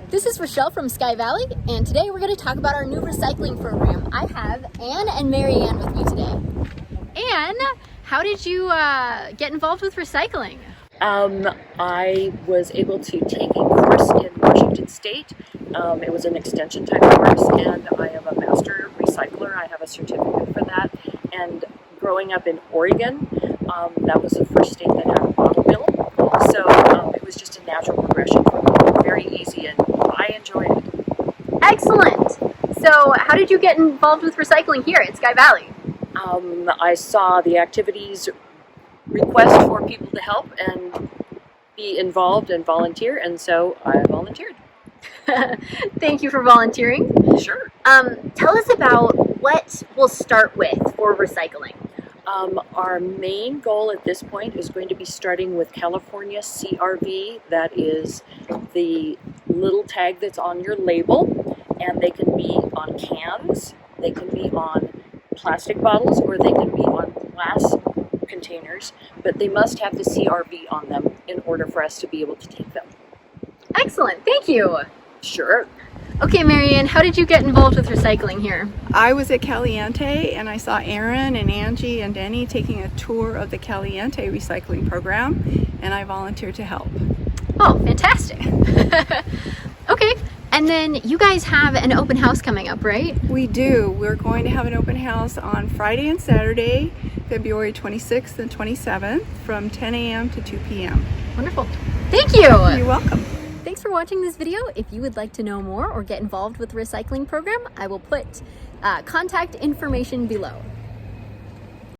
This is Rochelle from Sky Valley, and today we're going to talk about our new recycling program. I have Anne and Marianne with me today. Anne, how did you get involved with recycling? I was able to take a course in Washington State. It was an extension type course, and I am a master recycler. I have a certificate for that. And growing up in Oregon, that was the first state that had a bottle mill. So it was just a natural progression for me. Very easy, and I enjoyed it. Excellent. So how did you get involved with recycling here at Sky Valley? I saw the activities request for people to help and be involved and volunteer, and so I volunteered. Thank you for volunteering. Sure. Tell us about what we'll start with for recycling. Our main goal at this point is going to be starting with California CRV. That is the little tag that's on your label, and they can be on cans, they can be on plastic bottles, or they can be on glass containers, but they must have the CRV on them in order for us to be able to take them. Excellent, thank you. Sure. Okay, Marianne, how did you get involved with recycling here? I was at Caliente and I saw Aaron and Angie and Denny taking a tour of the Caliente recycling program, and I volunteered to help. Oh, fantastic. Okay, and then you guys have an open house coming up, right? We do. We're going to have an open house on Friday and Saturday, February 26th and 27th from 10 a.m. to 2 p.m. Wonderful. Thank you. You're welcome. Thanks for watching this video. If you would like to know more or get involved with the recycling program, I will put contact information below.